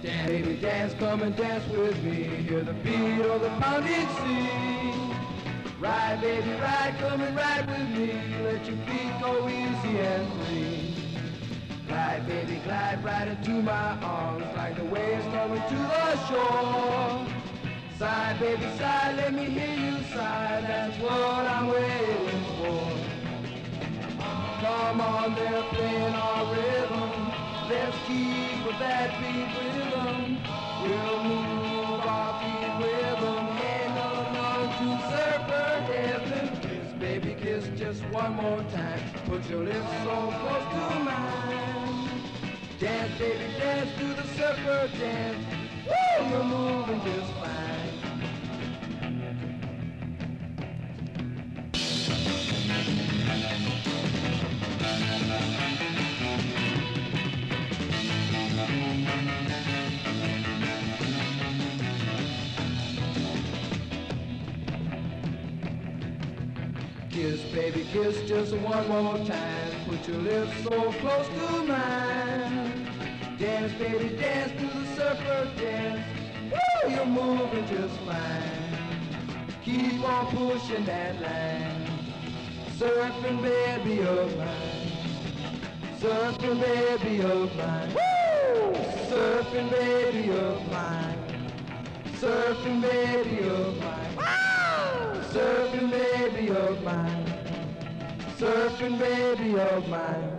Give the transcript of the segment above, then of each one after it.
Dance, baby, dance, come and dance with me. Hear the beat of the pounding sea. Ride, baby, ride, come and ride with me. Let your feet go easy and free. Glide, baby, glide right into my arms like the waves coming to the shore. Sigh, baby, sigh, let me hear you sigh. That's what I'm waiting for. Come on, they're playing our rhythm. Let's keep with that beat rhythm. We'll move our feet with them. Ain't none to surfer heaven. Kiss, baby, kiss just one more time. Put your lips so close to mine. Dance, baby, dance to the surfer dance. Woo, you're moving just fine. Kiss, baby, kiss just one more time. Put your lips so close to mine. Dance, baby, dance to the surfer dance. Woo, you're moving just fine. Keep on pushing that line. Surfing, baby, of mine. Surfing, baby, of mine. Woo! Surfing, baby, of mine. Surfing, baby, of mine. Surfing baby of mine, surfing baby of mine.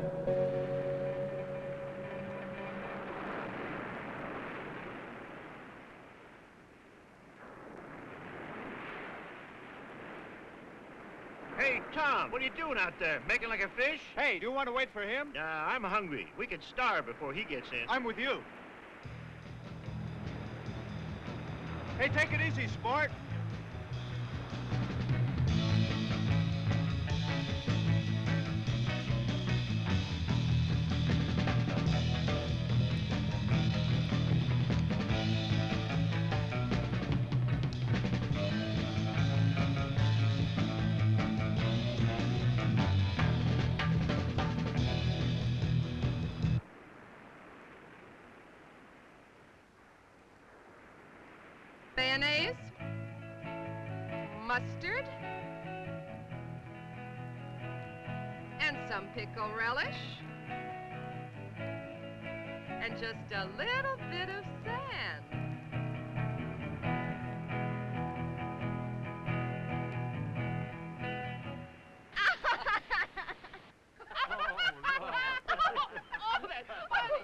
Hey, Tom, what are you doing out there? Making like a fish? Hey, do you want to wait for him? I'm hungry. We could starve before he gets in. I'm with you. Hey, take it easy, sport. Mayonnaise, mustard, and some pickle relish, and just a little bit of sand. Oh, that's funny.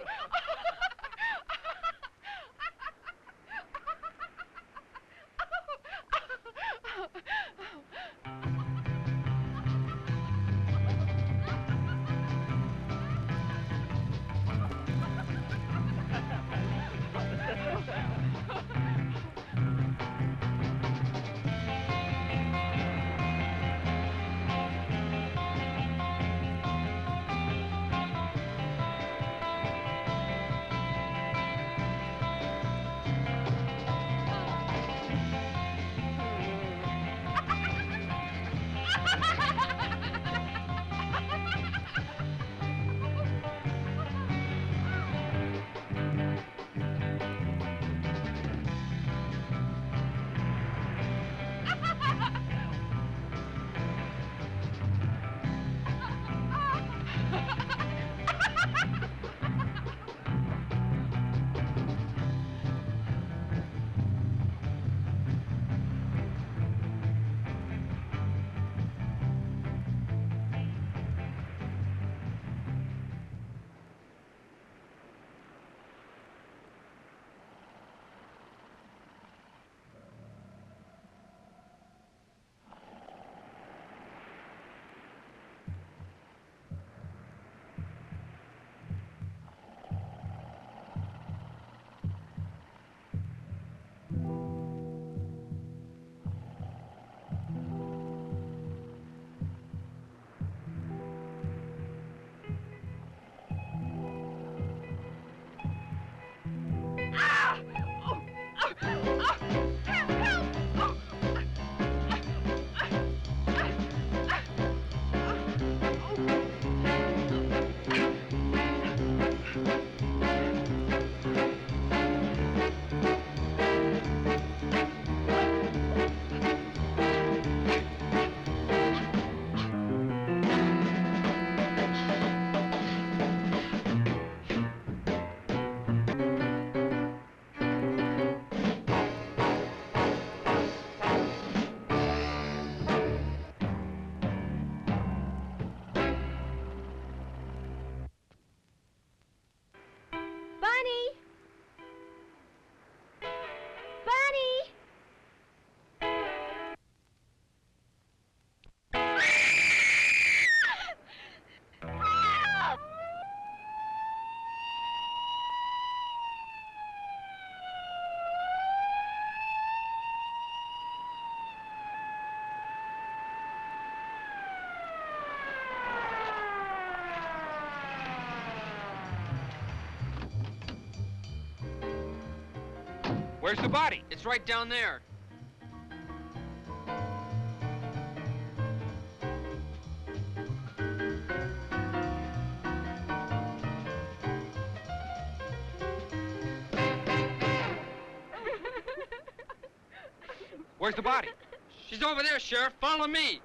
Where's the body? It's right down there. Where's the body? She's over there, Sheriff. Follow me.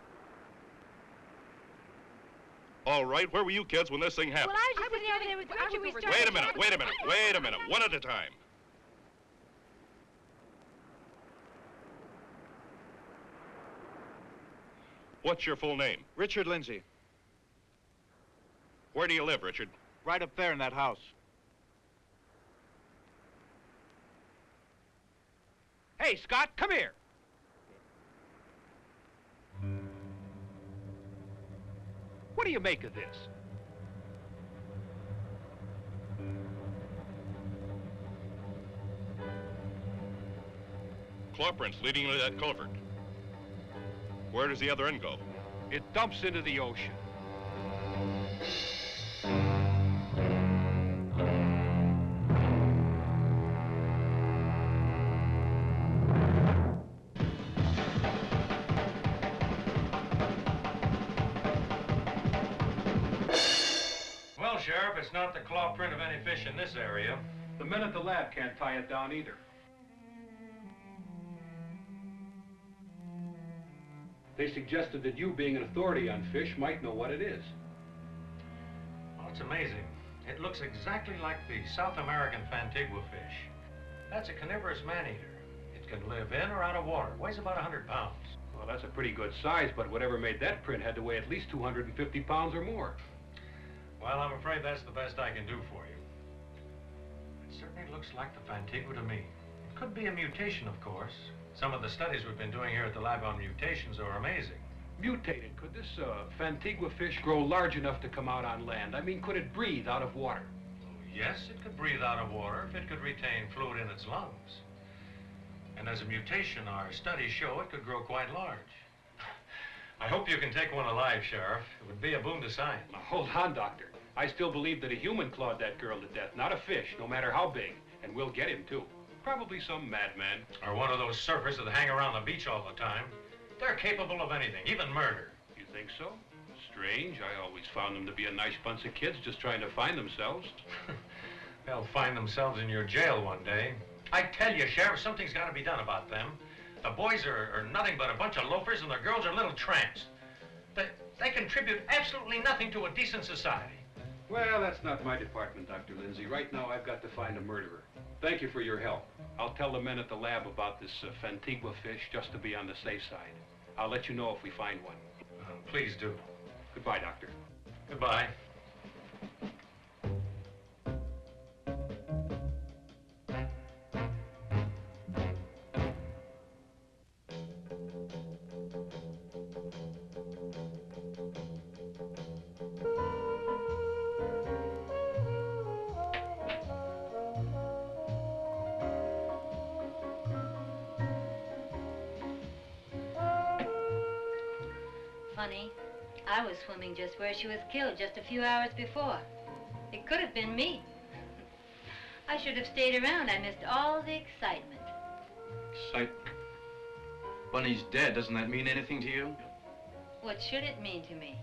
All right, where were you kids when this thing happened? Well, I was just sitting over there with Richard. We started... Wait a minute, one at a time. What's your full name? Richard Lindsay. Where do you live, Richard? Right up there in that house. Hey, Scott, come here. What do you make of this? Claw prints leading to that culvert. Where does the other end go? It dumps into the ocean. Well, Sheriff, it's not the claw print of any fish in this area. The men at the lab can't tie it down either. They suggested that you, being an authority on fish, might know what it is. Well, it's amazing. It looks exactly like the South American Fantigua fish. That's a carnivorous man-eater. It can live in or out of water. Weighs about 100 pounds. Well, that's a pretty good size, but whatever made that print had to weigh at least 250 pounds or more. Well, I'm afraid that's the best I can do for you. It certainly looks like the Fantigua to me. It could be a mutation, of course. Some of the studies we've been doing here at the lab on mutations are amazing. Mutated? Could this Fantigua fish grow large enough to come out on land? I mean, could it breathe out of water? Yes, it could breathe out of water if it could retain fluid in its lungs. And as a mutation, our studies show it could grow quite large. I hope you can take one alive, Sheriff. It would be a boon to science. Now, hold on, Doctor. I still believe that a human clawed that girl to death, not a fish, no matter how big. And we'll get him, too. Probably some madman. Or one of those surfers that hang around the beach all the time. They're capable of anything, even murder. You think so? Strange. I always found them to be a nice bunch of kids just trying to find themselves. They'll find themselves in your jail one day. I tell you, Sheriff, something's got to be done about them. The boys are nothing but a bunch of loafers, and the girls are little tramps. They contribute absolutely nothing to a decent society. Well, that's not my department, Dr. Lindsay. Right now, I've got to find a murderer. Thank you for your help. I'll tell the men at the lab about this Fantigua fish just to be on the safe side. I'll let you know if we find one. Please do. Goodbye, Doctor. Goodbye. Funny, I was swimming just where she was killed just a few hours before. It could have been me. I should have stayed around. I missed all the excitement. Excitement? Bunny's dead. Doesn't that mean anything to you? What should it mean to me?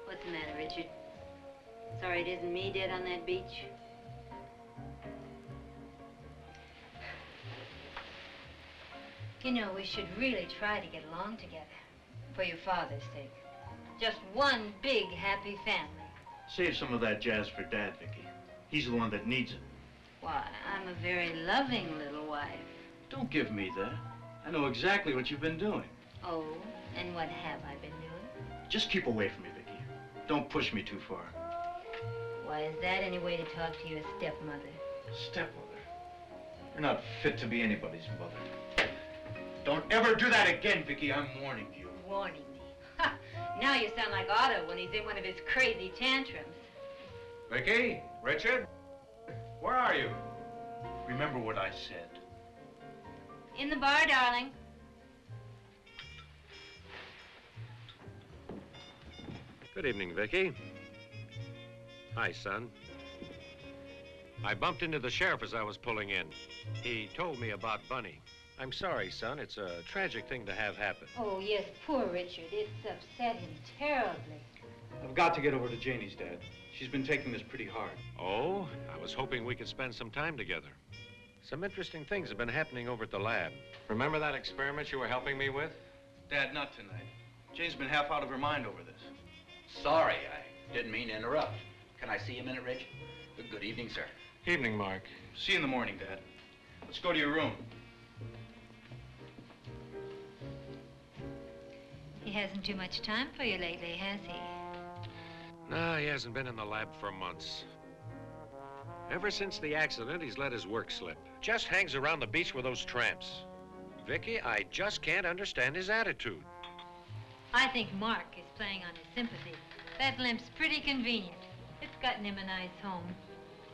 What's the matter, Richard? Sorry it isn't me dead on that beach? You know, we should really try to get along together. For your father's sake. Just one big, happy family. Save some of that jazz for Dad, Vicki. He's the one that needs it. Why, I'm a very loving little wife. Don't give me that. I know exactly what you've been doing. Oh, and what have I been doing? Just keep away from me, Vicki. Don't push me too far. Why, is that any way to talk to your stepmother? Stepmother? You're not fit to be anybody's mother. Don't ever do that again, Vicki. I'm warning you. Warning me? Ha! Now you sound like Otto when he's in one of his crazy tantrums. Vicki? Richard? Where are you? Remember what I said. In the bar, darling. Good evening, Vicki. Hi, son. I bumped into the sheriff as I was pulling in. He told me about Bunny. I'm sorry, son. It's a tragic thing to have happen. Oh, yes, poor Richard. It's upset him terribly. I've got to get over to Janie's, Dad. She's been taking this pretty hard. Oh, I was hoping we could spend some time together. Some interesting things have been happening over at the lab. Remember that experiment you were helping me with? Dad, not tonight. Jane's been half out of her mind over this. Sorry, I didn't mean to interrupt. Can I see you a minute, Rich? Good evening, sir. Evening, Mark. See you in the morning, Dad. Let's go to your room. He hasn't too much time for you lately, has he? No, he hasn't been in the lab for months. Ever since the accident, he's let his work slip. Just hangs around the beach with those tramps. Vicki, I just can't understand his attitude. I think Mark is playing on his sympathy. That limp's pretty convenient. It's gotten him a nice home.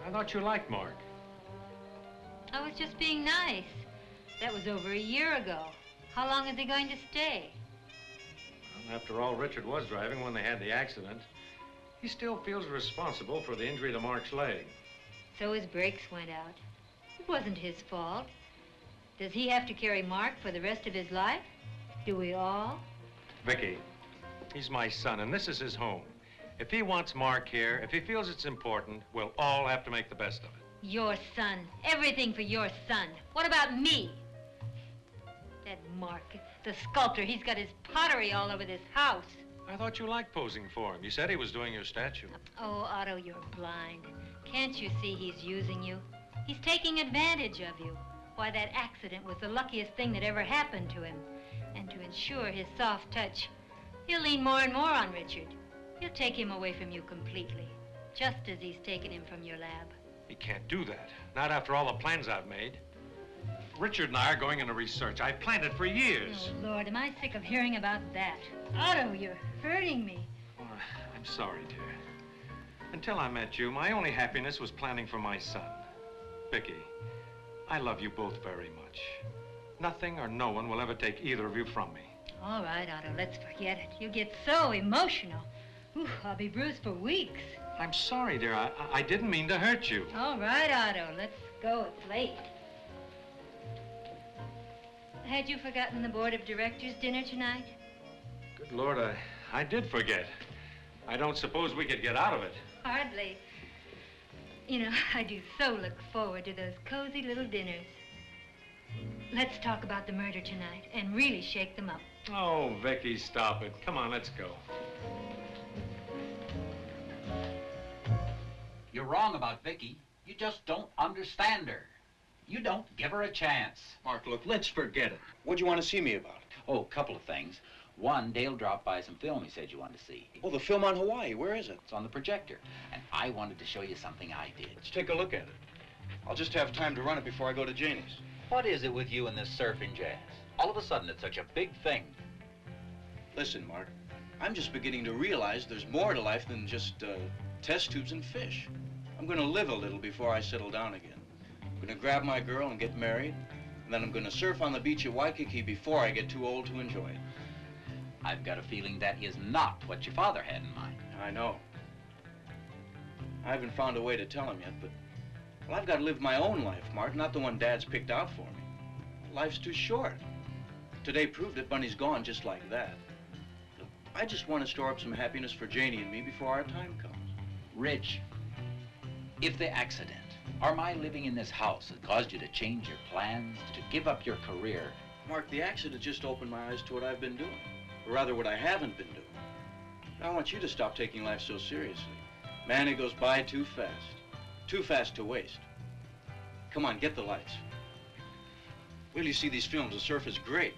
I thought you liked Mark. I was just being nice. That was over a year ago. How long is he going to stay? Well, after all, Richard was driving when they had the accident. He still feels responsible for the injury to Mark's leg. So his brakes went out. It wasn't his fault. Does he have to carry Mark for the rest of his life? Do we all? Vicki, he's my son, and this is his home. If he wants Mark here, if he feels it's important, we'll all have to make the best of it. Your son. Everything for your son. What about me? That Mark, the sculptor, he's got his pottery all over this house. I thought you liked posing for him. You said he was doing your statue. Oh, Otto, you're blind. Can't you see he's using you? He's taking advantage of you. Why, that accident was the luckiest thing that ever happened to him. And to ensure his soft touch, he'll lean more and more on Richard. He'll take him away from you completely, just as he's taken him from your lab. He can't do that. Not after all the plans I've made. Richard and I are going into research. I planned it for years. Oh, Lord, am I sick of hearing about that. Otto, you're hurting me. Oh, I'm sorry, dear. Until I met you, my only happiness was planning for my son. Vicki, I love you both very much. Nothing or no one will ever take either of you from me. All right, Otto, let's forget it. You get so emotional. Ooh, I'll be bruised for weeks. I'm sorry, dear. I didn't mean to hurt you. All right, Otto, let's go. It's late. Had you forgotten the board of directors dinner tonight? Good Lord, I did forget. I don't suppose we could get out of it. Hardly. You know, I do so look forward to those cozy little dinners. Let's talk about the murder tonight and really shake them up. Oh, Vicki, stop it. Come on, let's go. You're wrong about Vicki. You just don't understand her. You don't give her a chance. Mark, look, let's forget it. What'd you want to see me about? Oh, a couple of things. One, Dale dropped by some film he said you wanted to see. Oh, the film on Hawaii. Where is it? It's on the projector. And I wanted to show you something I did. Let's take a look at it. I'll just have time to run it before I go to Janie's. What is it with you and this surfing jazz? All of a sudden, it's such a big thing. Listen, Mark, I'm just beginning to realize there's more to life than just test tubes and fish. I'm going to live a little before I settle down again. I'm going to grab my girl and get married, and then I'm going to surf on the beach at Waikiki before I get too old to enjoy it. I've got a feeling that is not what your father had in mind. I know. I haven't found a way to tell him yet, but, well, I've got to live my own life, Mark, not the one Dad's picked out for me. Life's too short. Today proved it. Bunny's gone just like that. Look, I just want to store up some happiness for Janie and me before our time comes. Rich, if the accident or my living in this house has caused you to change your plans, to give up your career... Mark, the accident just opened my eyes to what I've been doing. Or rather, what I haven't been doing. I want you to stop taking life so seriously. Man, it goes by too fast. Too fast to waste. Come on, get the lights. Wait till you see these films. The surf is great.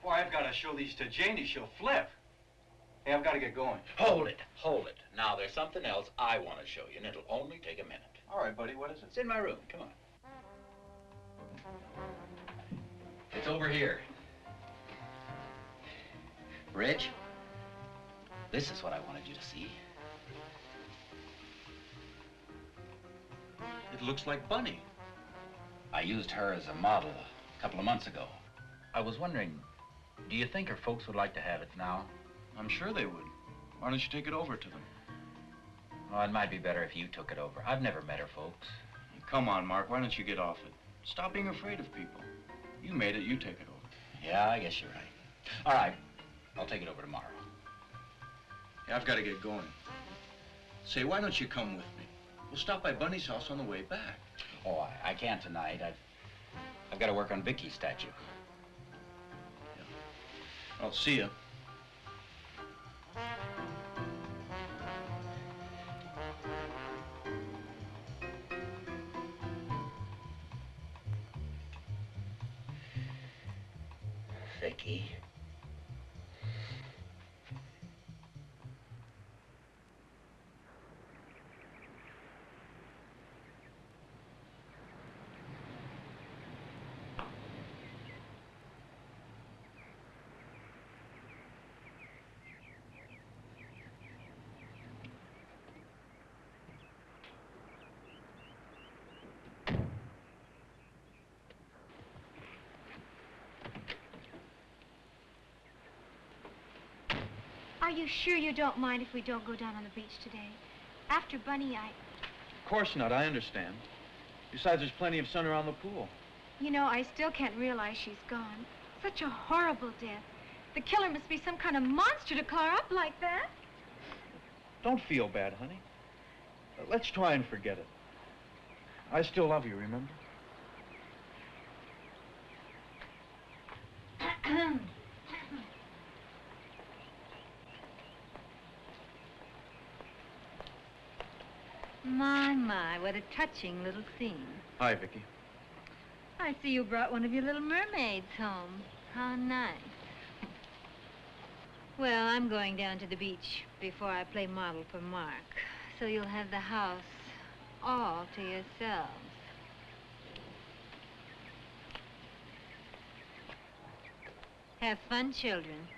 Boy, I've got to show these to Janie. She'll flip. Hey, I've got to get going. Hold it, hold it. Now, there's something else I want to show you, and it'll only take a minute. All right, buddy, what is it? It's in my room. Come on. It's over here. Rich, this is what I wanted you to see. It looks like Bunny. I used her as a model a couple of months ago. I was wondering, do you think her folks would like to have it now? I'm sure they would. Why don't you take it over to them? Oh, it might be better if you took it over. I've never met her folks. Come on, Mark, why don't you get off it? Stop being afraid of people. You made it, you take it over. Yeah, I guess you're right. All right, I'll take it over tomorrow. Yeah, I've got to get going. Say, why don't you come with me? We'll stop by Bunny's house on the way back. Oh, I can't tonight. I've got to work on Vicky's statue. Yeah. I'll see you. Vicky. Are you sure you don't mind if we don't go down on the beach today? After Bunny, Of course not, I understand. Besides, there's plenty of sun around the pool. You know, I still can't realize she's gone. Such a horrible death. The killer must be some kind of monster to claw her up like that. Don't feel bad, honey. Let's try and forget it. I still love you, remember? My, what a touching little scene. Hi, Vicky. I see you brought one of your little mermaids home. How nice. Well, I'm going down to the beach before I play model for Mark, so you'll have the house all to yourselves. Have fun, children.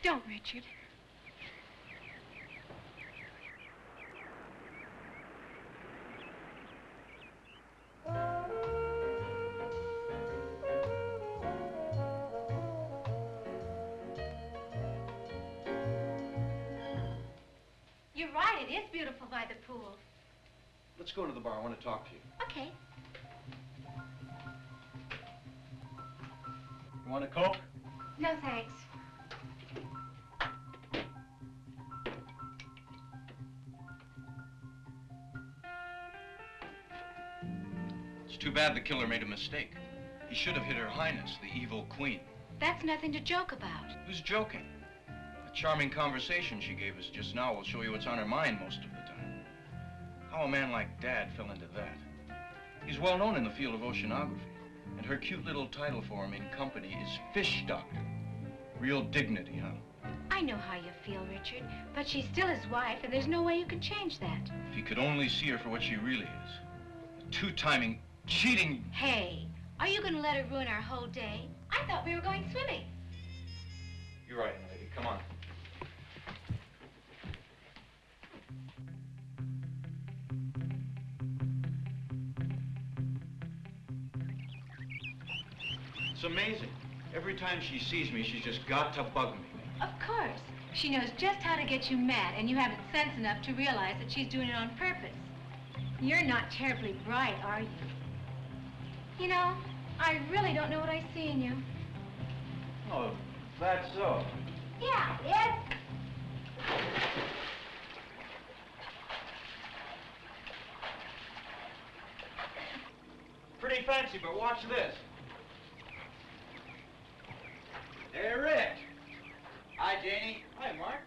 Don't, Richard. You're right, it is beautiful by the pool. Let's go to the bar. I want to talk to you. Okay. You want a Coke? No, thanks. It's too bad the killer made a mistake. He should have hit Her Highness, the evil queen. That's nothing to joke about. Who's joking? The charming conversation she gave us just now will show you what's on her mind most of the time. How a man like Dad fell into that. He's well known in the field of oceanography, and her cute little title for him in company is Fish Doctor. Real dignity, huh? I know how you feel, Richard, but she's still his wife, and there's no way you can change that. If he could only see her for what she really is. A two-timing, cheating... Hey, are you going to let her ruin our whole day? I thought we were going swimming. You're right, lady. Come on. It's amazing. Every time she sees me, she's just got to bug me. Of course. She knows just how to get you mad, and you haven't sense enough to realize that she's doing it on purpose. You're not terribly bright, are you? You know, I really don't know what I see in you. Oh, that's so. Yeah, it is. Pretty fancy, but watch this. Hey, Rich. Hi, Janie. Hi, Mark.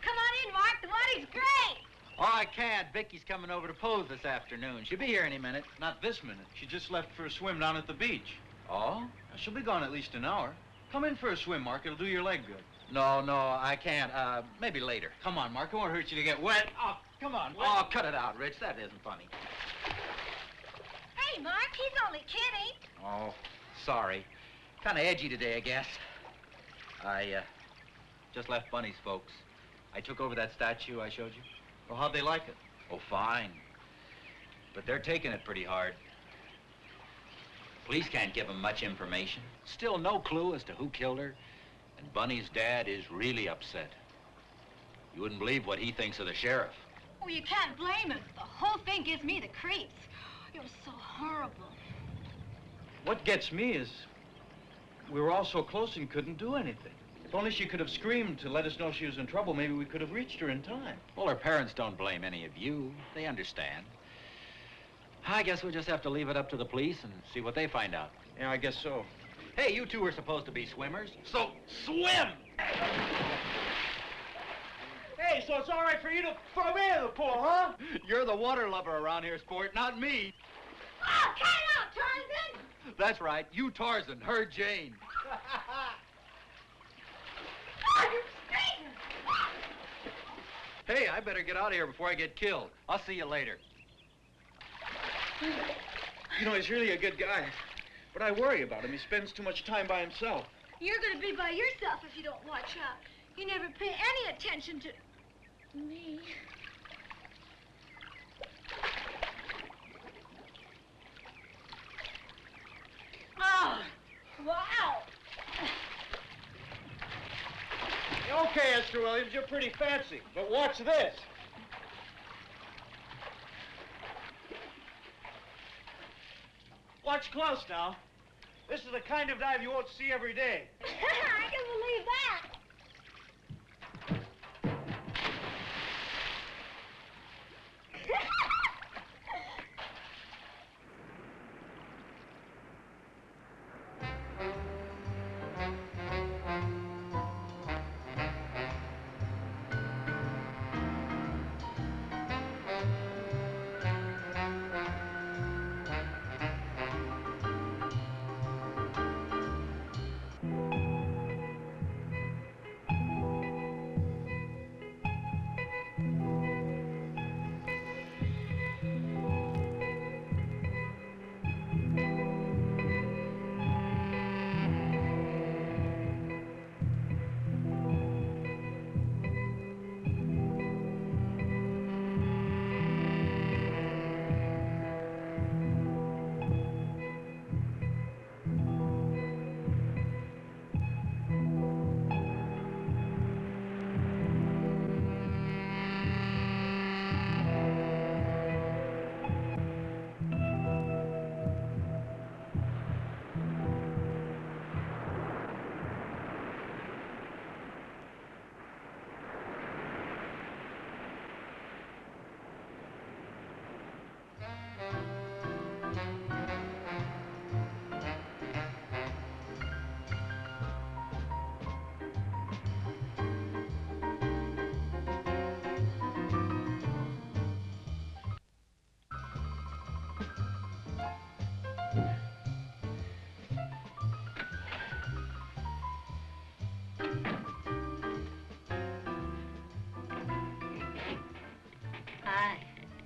Come on in, Mark. The water's great. Oh, I can't. Vicky's coming over to pose this afternoon. She'll be here any minute. Not this minute. She just left for a swim down at the beach. Oh? She'll be gone at least an hour. Come in for a swim, Mark. It'll do your leg good. No, I can't. Maybe later. Come on, Mark. It won't hurt you to get wet. Oh, come on. Oh, cut it out, Rich. That isn't funny. Hey, Mark, he's only kidding. Oh, sorry. Kind of edgy today, I guess. I just left Bunny's folks. I took over that statue I showed you. Well, how'd they like it? Oh, fine. But they're taking it pretty hard. Police can't give them much information. Still no clue as to who killed her. And Bunny's dad is really upset. You wouldn't believe what he thinks of the sheriff. Oh, you can't blame him. The whole thing gives me the creeps. It was so horrible. What gets me is we were all so close and couldn't do anything. If only she could have screamed to let us know she was in trouble, maybe we could have reached her in time. Well, her parents don't blame any of you. They understand. I guess we'll just have to leave it up to the police and see what they find out. Yeah, I guess so. Hey, you two were supposed to be swimmers. So, swim! Hey, so it's all right for you to throw me in the pool, huh? You're the water lover around here, sport, not me. Oh, cut it out, Tarzan! That's right. You Tarzan, her Jane. Oh, you Satan! Hey, I better get out of here before I get killed. I'll see you later. You know, he's really a good guy. But I worry about him. He spends too much time by himself. You're gonna be by yourself if you don't watch out. You never pay any attention to me. Oh, wow. Okay, Esther Williams, you're pretty fancy. But watch this. Watch close now. This is the kind of dive you won't see every day. I can believe that.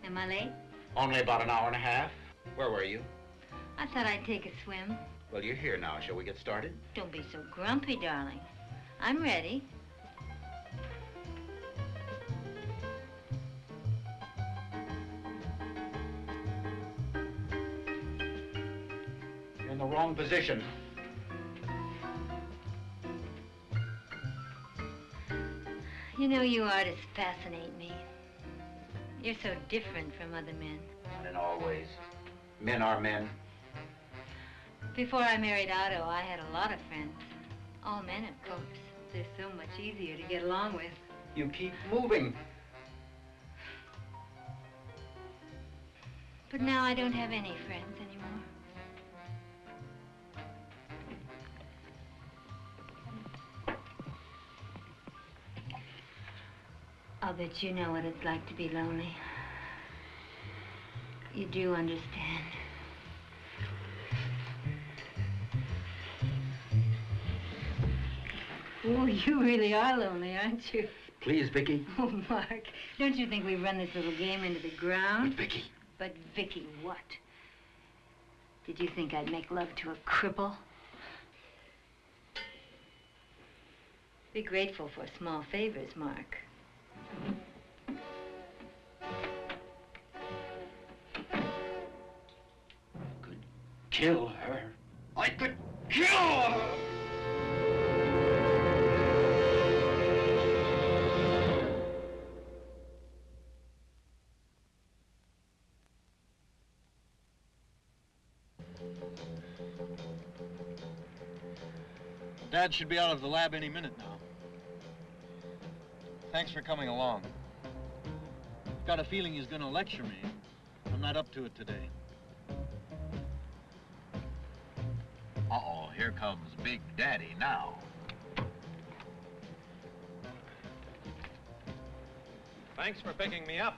Am I late? Only about an hour and a half. Where were you? I thought I'd take a swim. Well, you're here now. Shall we get started? Don't be so grumpy, darling. I'm ready. You're in the wrong position. You know, you artists fascinate me. You're so different from other men. Not in all ways. Men are men. Before I married Otto, I had a lot of friends. All men, of course. They're so much easier to get along with. You keep moving. But now I don't have any friends anymore. I'll bet you know what it's like to be lonely. You do understand. Oh, you really are lonely, aren't you? Please, Vicki. Oh, Mark, don't you think we run this little game into the ground? But, Vicki. But, Vicki, what? Did you think I'd make love to a cripple? Be grateful for small favors, Mark. Kill her. I could kill her! Dad should be out of the lab any minute now. Thanks for coming along. Got a feeling he's gonna lecture me. I'm not up to it today. Uh-oh, here comes Big Daddy now. Thanks for picking me up.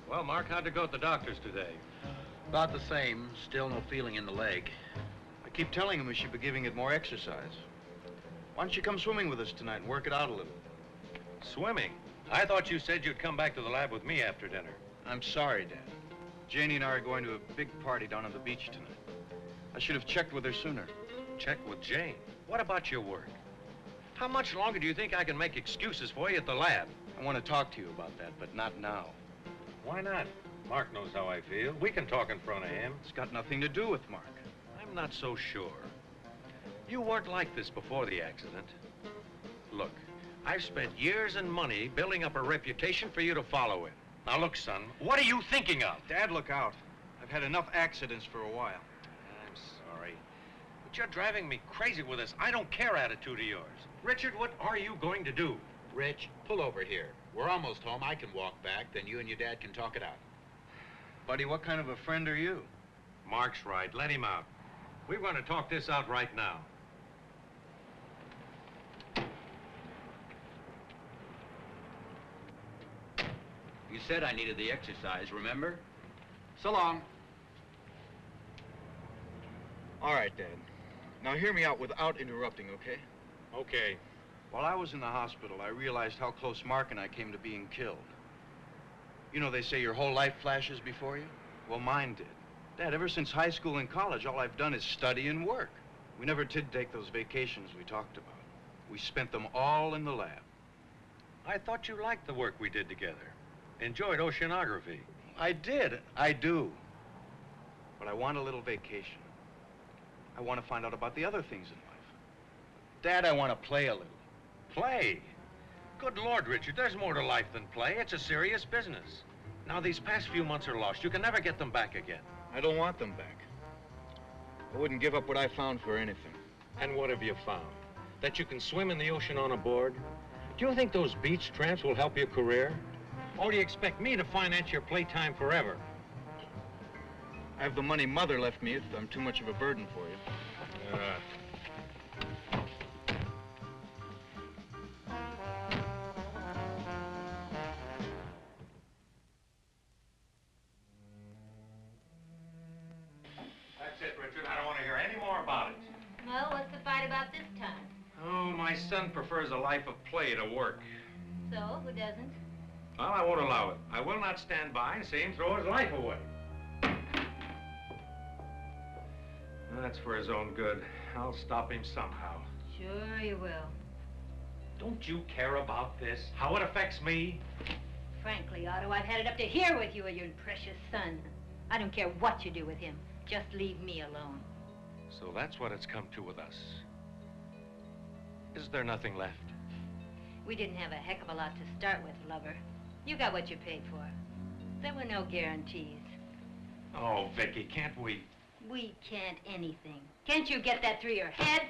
Well, Mark, how'd it go at the doctor's today? About the same. Still no feeling in the leg. I keep telling him we should be giving it more exercise. Why don't you come swimming with us tonight and work it out a little? Swimming? I thought you said you'd come back to the lab with me after dinner. I'm sorry, Dad. Janie and I are going to a big party down on the beach tonight. I should have checked with her sooner. Check with Jane? What about your work? How much longer do you think I can make excuses for you at the lab? I want to talk to you about that, but not now. Why not? Mark knows how I feel. We can talk in front of him. It's got nothing to do with Mark. I'm not so sure. You weren't like this before the accident. Look, I've spent years and money building up a reputation for you to follow in. Now look, son, what are you thinking of? Dad, look out. I've had enough accidents for a while. I'm sorry, but you're driving me crazy with this I don't care attitude of yours. Richard, what are you going to do? Rich, pull over here. We're almost home. I can walk back, then you and your dad can talk it out. Buddy, what kind of a friend are you? Mark's right. Let him out. We're going to talk this out right now. You said I needed the exercise, remember? So long. All right, Dad. Now hear me out without interrupting, okay? Okay. While I was in the hospital, I realized how close Mark and I came to being killed. You know, they say your whole life flashes before you? Well, mine did. Dad, ever since high school and college, all I've done is study and work. We never did take those vacations we talked about. We spent them all in the lab. I thought you liked the work we did together. Enjoyed oceanography. I did. I do. But I want a little vacation. I want to find out about the other things in life. Dad, I want to play a little. Play? Good Lord, Richard, there's more to life than play. It's a serious business. Now, these past few months are lost. You can never get them back again. I don't want them back. I wouldn't give up what I found for anything. And what have you found? That you can swim in the ocean on a board? Do you think those beach tramps will help your career? Or do you expect me to finance your playtime forever? I have the money Mother left me if I'm too much of a burden for you. That's it, Richard. I don't want to hear any more about it. Well, what's the fight about this time? Oh, my son prefers a life of play to work. So, who doesn't? Well, I won't allow it. I will not stand by and see him throw his life away. That's for his own good. I'll stop him somehow. Sure you will. Don't you care about this? How it affects me? Frankly, Otto, I've had it up to here with you and your precious son. I don't care what you do with him. Just leave me alone. So that's what it's come to with us. Is there nothing left? We didn't have a heck of a lot to start with, lover. You got what you paid for. There were no guarantees. Oh, Vicki, can't we? We can't anything. Can't you get that through your head?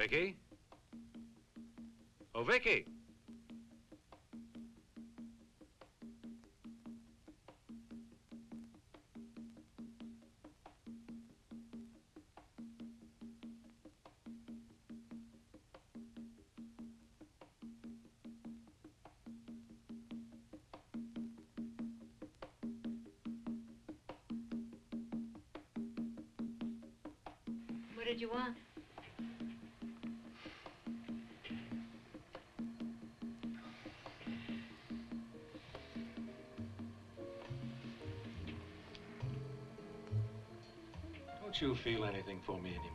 Vicki? Oh, Vicki! What did you want? Don't you feel anything for me anymore?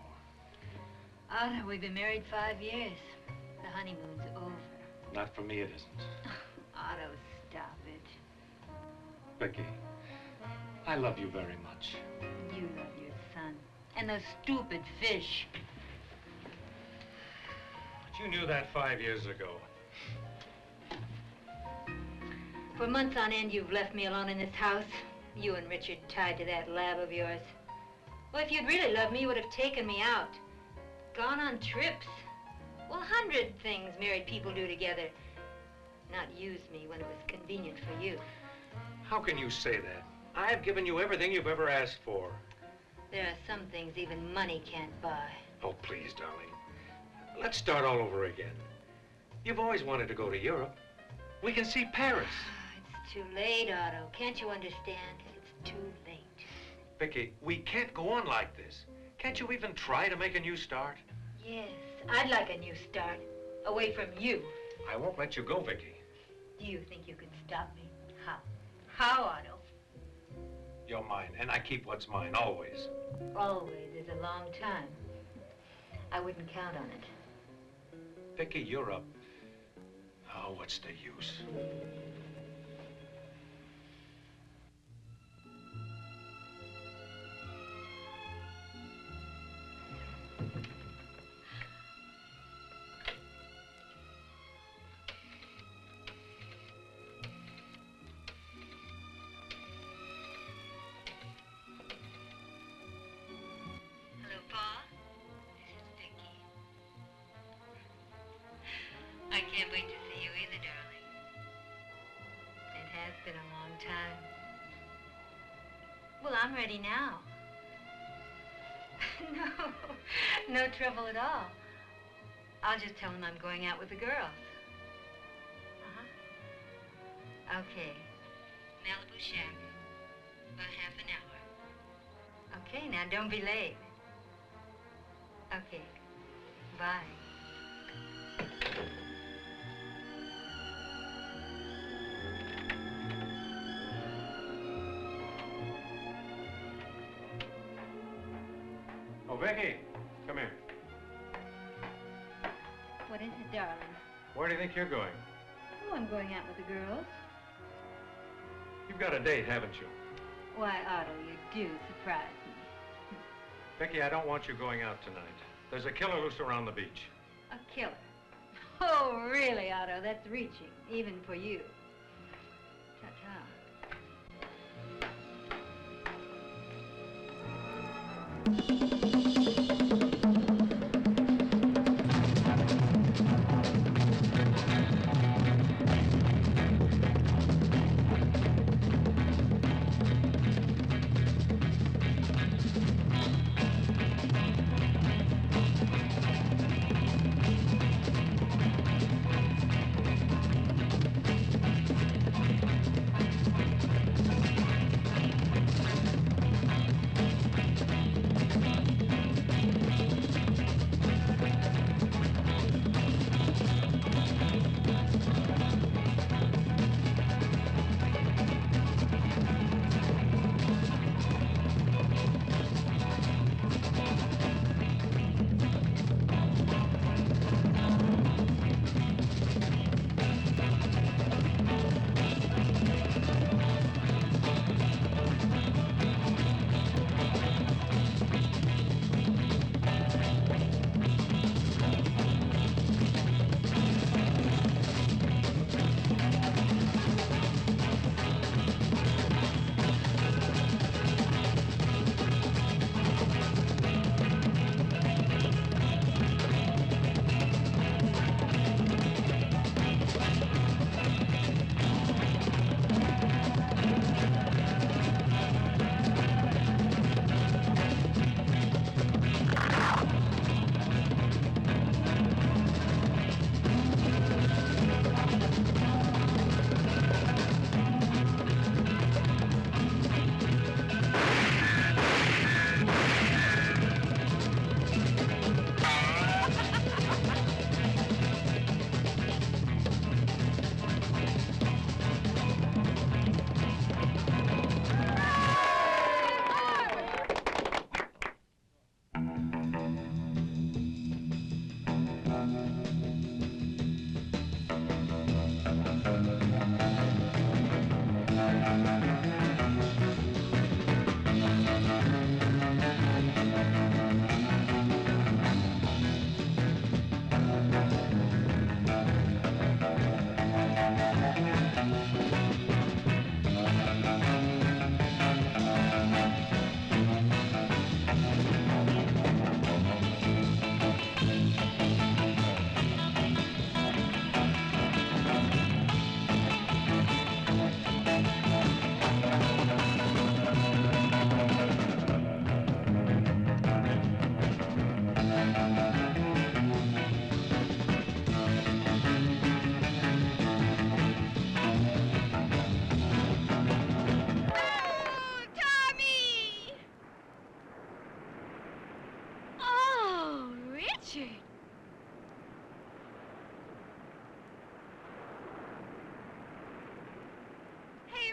Otto, we've been married 5 years. The honeymoon's over. Not for me, it isn't. Otto, stop it. Vicki, I love you very much. You love your son. And those stupid fish. But you knew that 5 years ago. For months on end, you've left me alone in this house. You and Richard tied to that lab of yours. Well, if you'd really loved me, you would have taken me out. Gone on trips. Well, 100 things married people do together. Not use me when it was convenient for you. How can you say that? I've given you everything you've ever asked for. There are some things even money can't buy. Oh, please, darling. Let's start all over again. You've always wanted to go to Europe. We can see Paris. It's too late, Otto. Can't you understand? It's too late. Vicki, we can't go on like this. Can't you even try to make a new start? Yes, I'd like a new start. Away from you. I won't let you go, Vicki. Do you think you can stop me? How? How, Otto? You're mine, and I keep what's mine, always. Always is a long time. I wouldn't count on it. Vicki, you're up. Oh, what's the use? I can't wait to see you either, darling. It has been a long time. Well, I'm ready now. No trouble at all. I'll just tell him I'm going out with the girls. Okay. Malibu Shack. About half an hour. Okay, now don't be late. Okay. Bye. Oh, Vicki, come here. What is it, darling? Where do you think you're going? Oh, I'm going out with the girls. You've got a date, haven't you? Why, Otto, you do surprise me. Vicki, I don't want you going out tonight. There's a killer loose around the beach. A killer? Oh, really, Otto? That's reaching, even for you. Ta-ta.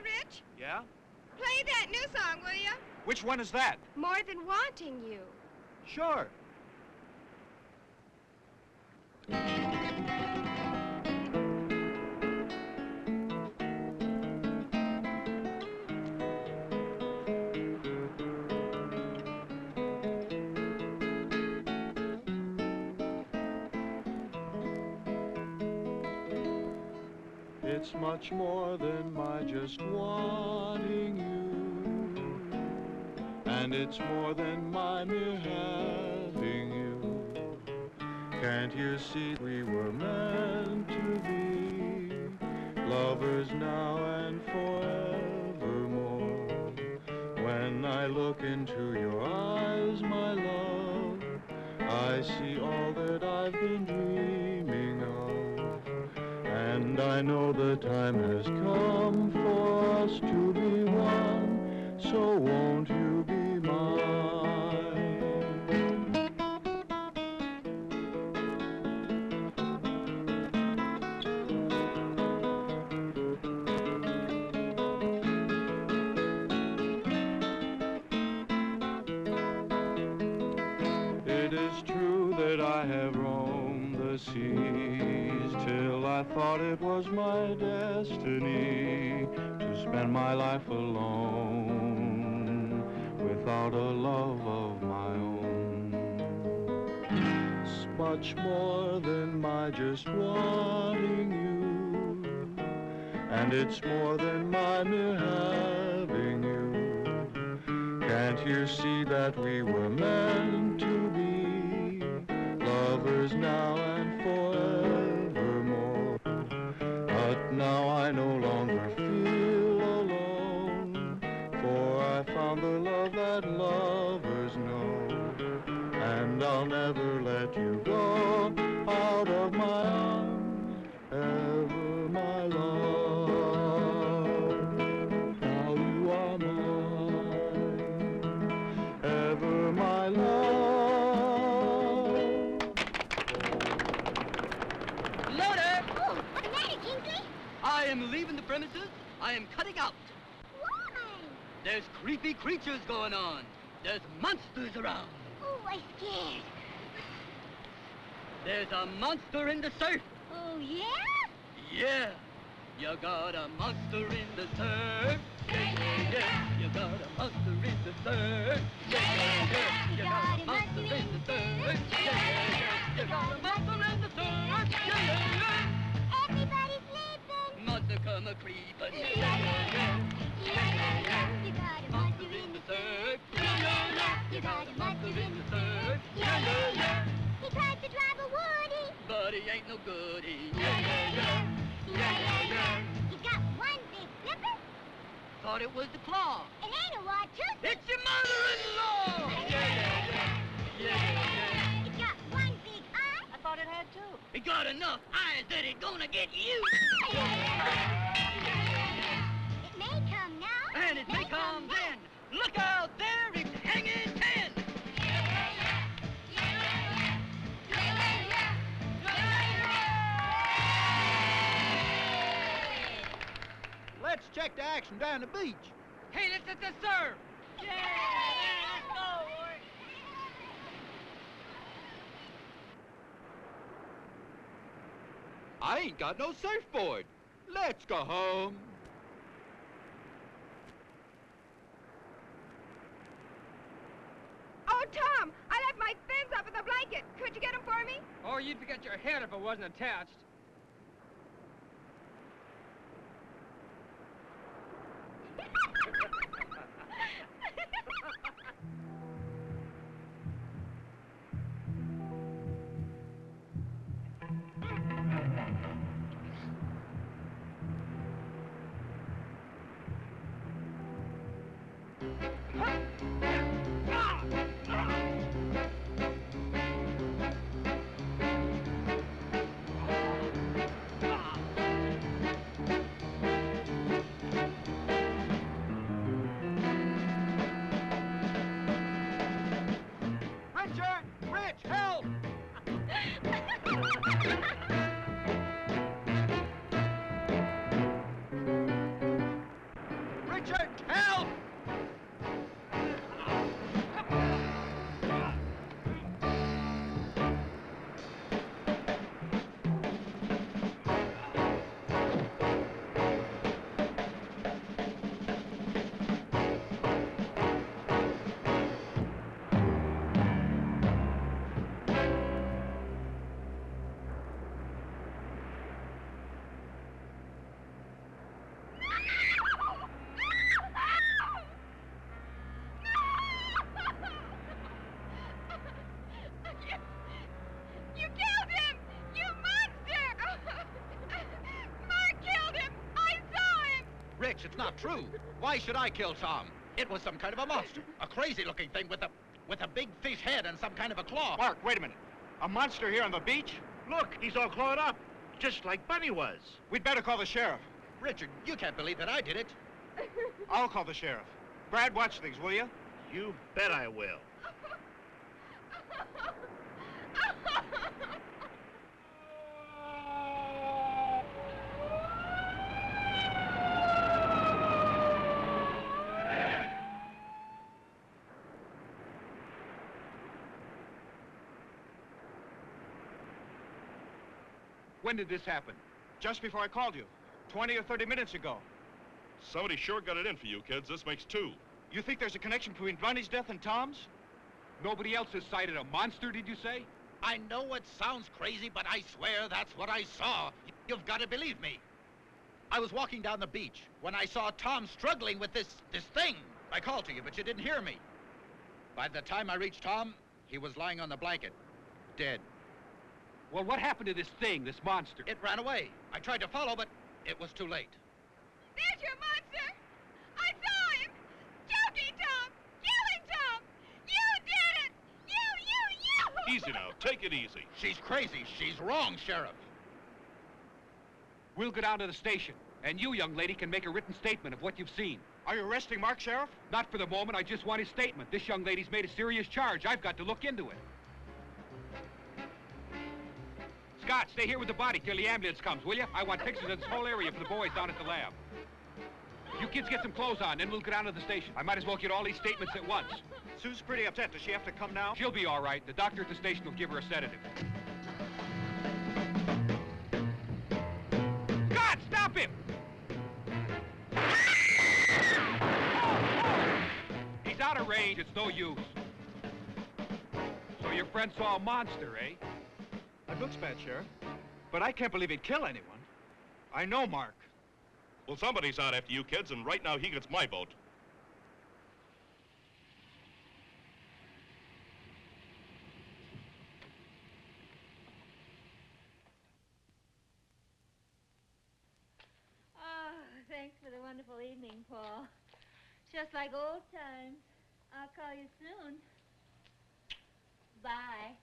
Rich? Yeah? Play that new song, will you? Which one is that? More Than Wanting You. Sure. It's much more than my just wanting you, and it's more than my mere having you. Can't you see we were meant to be lovers now and forevermore? When I look into your eyes, my love, I see all that I've been dreaming of. And I know the time has come for us to be one, so won't you be mine? It is true that I have roamed the seas till I thought it was my destiny to spend my life alone without a love of my own. It's much more than my just wanting you, and it's more than my mere having you. Can't you see that we were meant to be lovers now and forevermore? But now I no longer feel alone, for I found the love that lovers know. And I'll never let you go out of my arms, ever my love. Now you are mine, ever my love. Loader! Oh, what's the matter, Kingsley? I am leaving the premises. I am cutting out. Why? There's creepy creatures going on. There's monsters around. Oh, I'm scared. There's a monster in the surf. Oh, yeah? Yeah. You got a monster in the surf. Yeah. You got a monster in the surf. Yeah. You got a monster in the surf. Yeah. You got a monster in the surf. Yeah. Everybody's sleeping. Monster come a-creeping. Yeah. You got a monster in the surf. You got a monster in the surf. Yeah. He tried to drive a Woody, But he ain't no goodie. He's got one big flipper. Thought it was the claw. It ain't a wad tooth. It's your mother-in-law! It's got one big eye. I thought it had two. It got enough eyes that it's gonna get you. It may come now. And it may come then. Look out there, it's hanging 10. Let's check the action down the beach. Hey, let's hit the surf. Yeah, let's go, boy. I ain't got no surfboard. Let's go home. Oh, Tom, I left my fins up in the blanket. Could you get them for me? Oh, you'd forget your head if it wasn't attached. sketch. It's not true. Why should I kill Tom? It was some kind of a monster. A crazy-looking thing with a big fish head and some kind of a claw. Mark, wait a minute. A monster here on the beach? Look, he's all clawed up, just like Bunny was. We'd better call the sheriff. Richard, you can't believe that I did it. I'll call the sheriff. Brad, watch things, will you? You bet I will. When did this happen? Just before I called you. 20 or 30 minutes ago. Somebody sure got it in for you, kids. This makes two. You think there's a connection between Bunny's death and Tom's? Nobody else has sighted a monster, did you say? I know it sounds crazy, but I swear that's what I saw. You've got to believe me. I was walking down the beach when I saw Tom struggling with this thing. I called to you, but you didn't hear me. By the time I reached Tom, he was lying on the blanket, dead. Well, what happened to this thing, this monster? It ran away. I tried to follow, but it was too late. There's your monster! I saw him! Choking Tom! Killing Tom! You did it! You! Easy now. Take it easy. She's crazy. She's wrong, Sheriff. We'll go down to the station, and you, young lady, can make a written statement of what you've seen. Are you arresting Mark, Sheriff? Not for the moment. I just want his statement. This young lady's made a serious charge. I've got to look into it. Scott, stay here with the body till the ambulance comes, will you? I want pictures of this whole area for the boys down at the lab. You kids get some clothes on, then we'll go down to the station. I might as well get all these statements at once. Sue's pretty upset. Does she have to come now? She'll be all right. The doctor at the station will give her a sedative. Scott, stop him! He's out of range. It's no use. So your friend saw a monster, eh? That looks bad, Sheriff. But I can't believe he'd kill anyone. I know Mark. Well, somebody's out after you kids, and right now he gets my vote. Oh, thanks for the wonderful evening, Paul. Just like old times. I'll call you soon. Bye.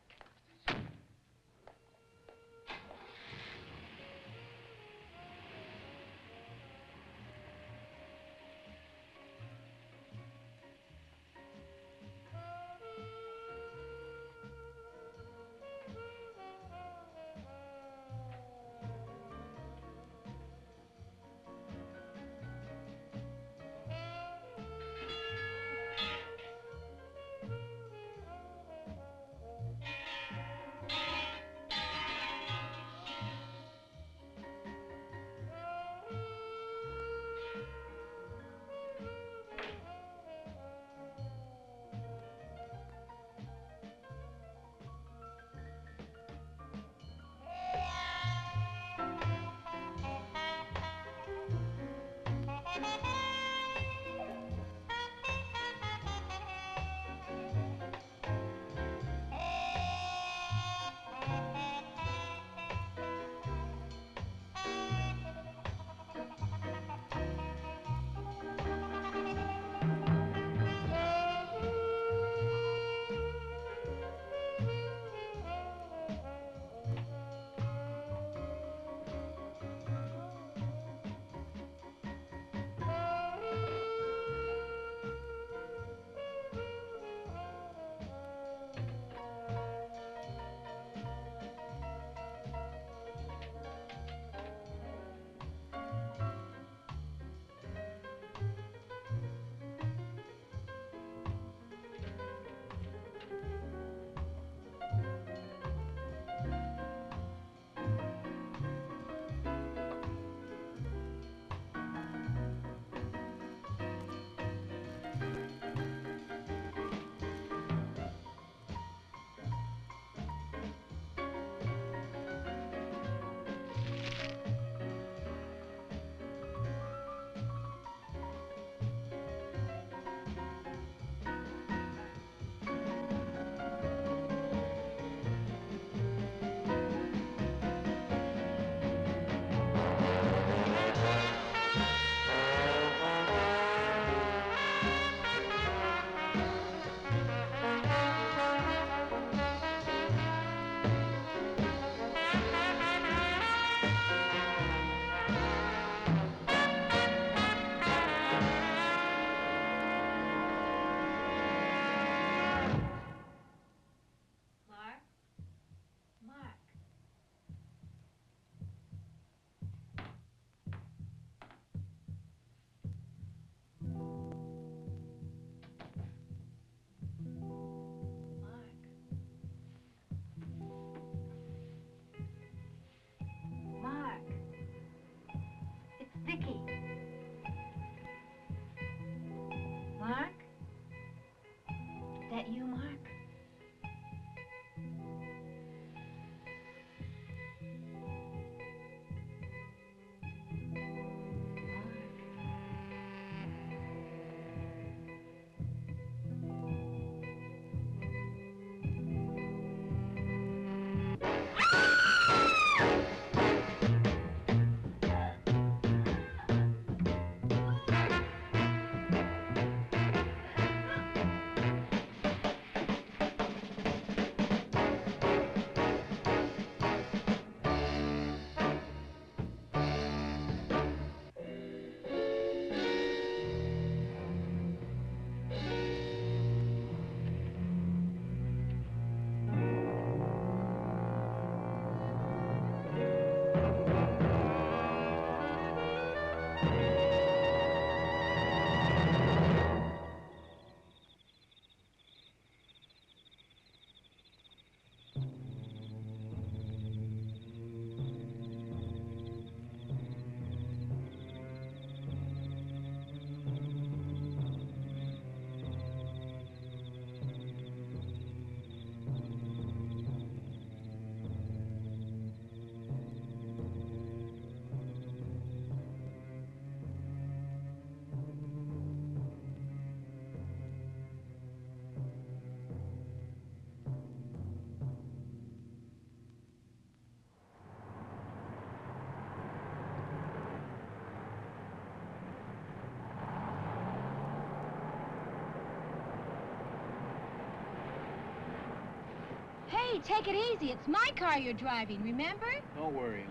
Hey, take it easy. It's my car you're driving, remember? Don't worry, Elaine.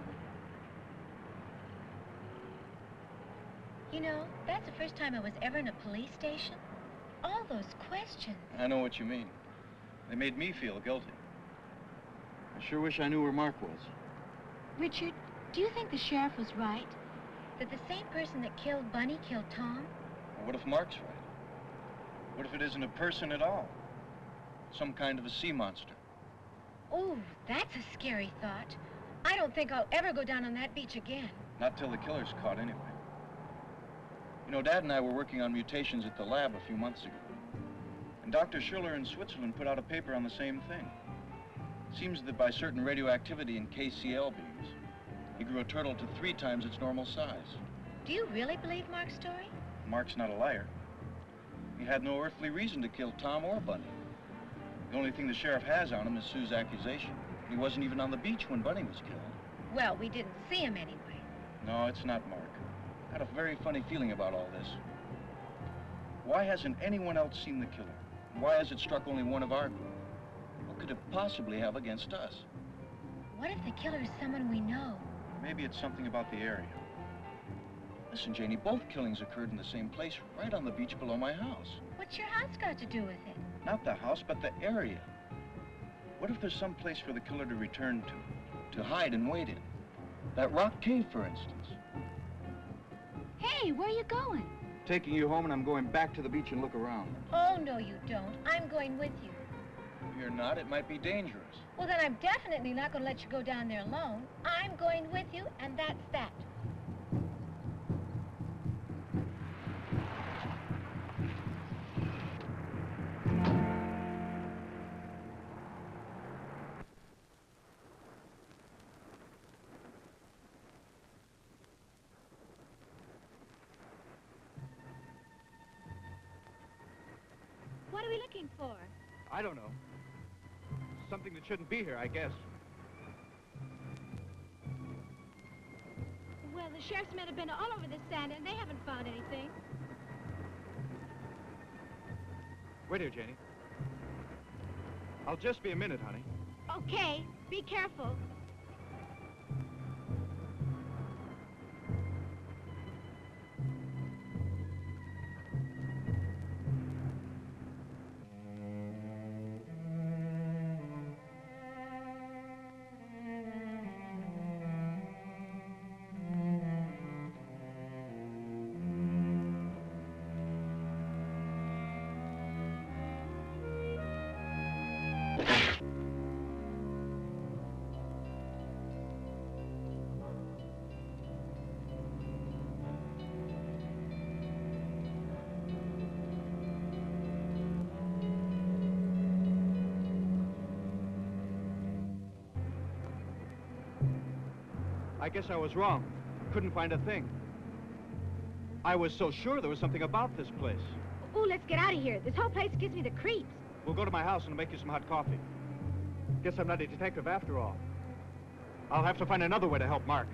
You know, that's the first time I was ever in a police station. All those questions. I know what you mean. They made me feel guilty. I sure wish I knew where Mark was. Richard, do you think the sheriff was right? That the same person that killed Bunny killed Tom? Well, what if Mark's right? What if it isn't a person at all? Some kind of a sea monster. Oh, that's a scary thought. I don't think I'll ever go down on that beach again. Not till the killer's caught, anyway. You know, Dad and I were working on mutations at the lab a few months ago. And Dr. Schiller in Switzerland put out a paper on the same thing. It seems that by certain radioactivity in KCl beams, he grew a turtle to 3 times its normal size. Do you really believe Mark's story? Mark's not a liar. He had no earthly reason to kill Tom or Bunny. The only thing the sheriff has on him is Sue's accusation. He wasn't even on the beach when Bunny was killed. Well, we didn't see him anyway. No, it's not Mark. I had a very funny feeling about all this. Why hasn't anyone else seen the killer? Why has it struck only one of our group? What could it possibly have against us? What if the killer is someone we know? Maybe it's something about the area. Listen, Janie, both killings occurred in the same place, right on the beach below my house. What's your house got to do with it? Not the house, but the area. What if there's some place for the killer to return to hide and wait in? That rock cave, for instance. Hey, where are you going? Taking you home, and I'm going back to the beach and look around. Oh, no, you don't. I'm going with you. You're not. It might be dangerous. Well, then I'm definitely not going to let you go down there alone. I'm going with you, and that's that. What are we looking for? I don't know. Something that shouldn't be here, I guess. Well, the sheriff's men have been all over this sand, and they haven't found anything. Wait here, Janie. I'll just be a minute, honey. Okay, be careful. I guess I was wrong. Couldn't find a thing. I was so sure there was something about this place. Ooh, let's get out of here. This whole place gives me the creeps. We'll go to my house and I'll make you some hot coffee. Guess I'm not a detective after all. I'll have to find another way to help Mark.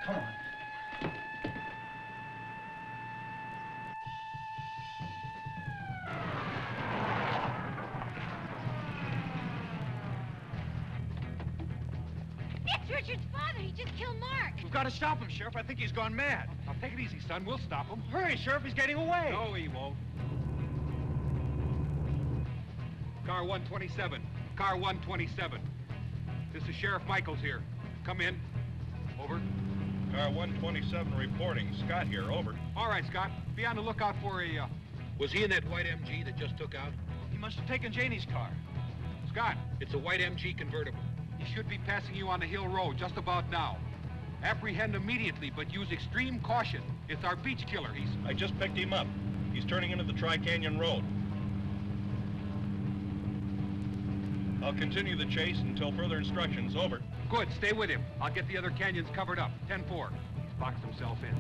Come on. It's Richard's father. He just killed Mark. We've got to stop him, Sheriff. I think he's gone mad. Now, take it easy, son. We'll stop him. Hurry, Sheriff. He's getting away. No, he won't. Car 127. Car 127. This is Sheriff Michaels here. Come in. Over. Car 127 reporting. Scott here, over. All right, Scott. Be on the lookout for a, Was he in that white MG that just took out? He must have taken Janie's car. Scott, it's a white MG convertible. He should be passing you on the Hill Road just about now. Apprehend immediately, but use extreme caution. It's our beach killer. I just picked him up. He's turning into the Tri-Canyon Road. I'll continue the chase until further instructions. Over. Good. Stay with him. I'll get the other canyons covered up. 10-4. He's boxed himself in.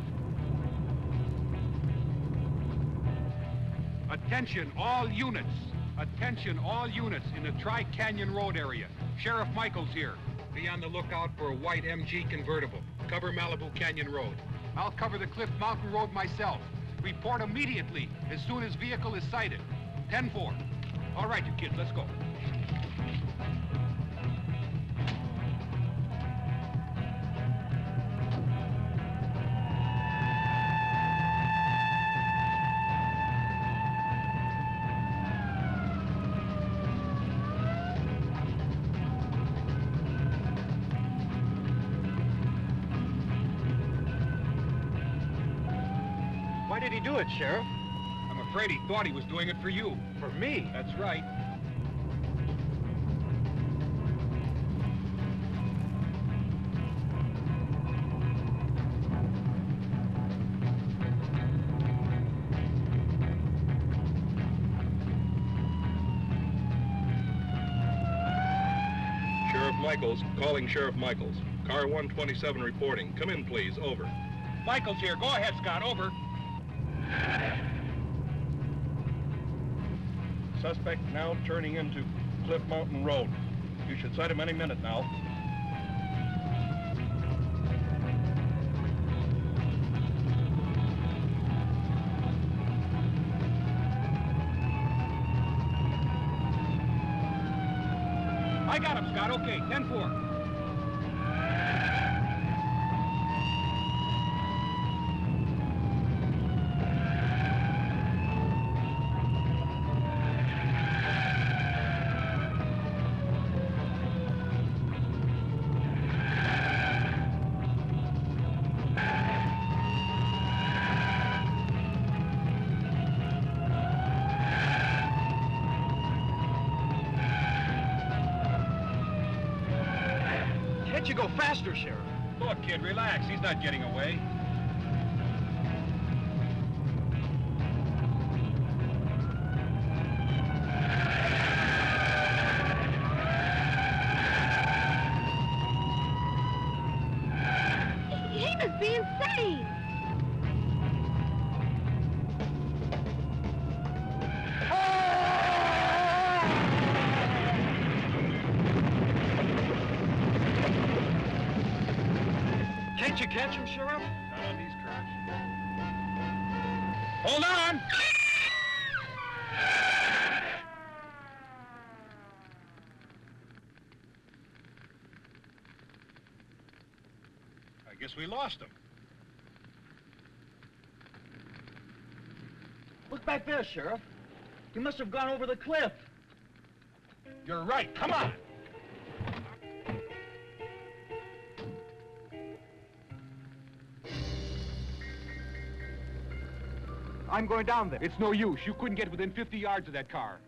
Attention, all units. Attention, all units in the Tri-Canyon Road area. Sheriff Michaels here. Be on the lookout for a white MG convertible. Cover Malibu Canyon Road. I'll cover the Cliff Mountain Road myself. Report immediately as soon as vehicle is sighted. 10-4. All right, you kids, let's go. Why did he do it, Sheriff? I'm afraid he thought he was doing it for you. For me? That's right. Sheriff Michaels, calling Sheriff Michaels. Car 127 reporting. Come in, please. Over. Michaels here. Go ahead, Scott. Over. Suspect now turning into Cliff Mountain Road. You should sight him any minute now. I got him, Scott. Okay, 10-4. Can't you go faster, Sheriff? Look, kid, relax. He's not getting away. He must be insane. Can't you catch him, Sheriff? Not on these curves. Hold on! I guess we lost him. Look back there, Sheriff. He must have gone over the cliff. You're right. Come on! I'm going down there. It's no use. You couldn't get within 50 yards of that car.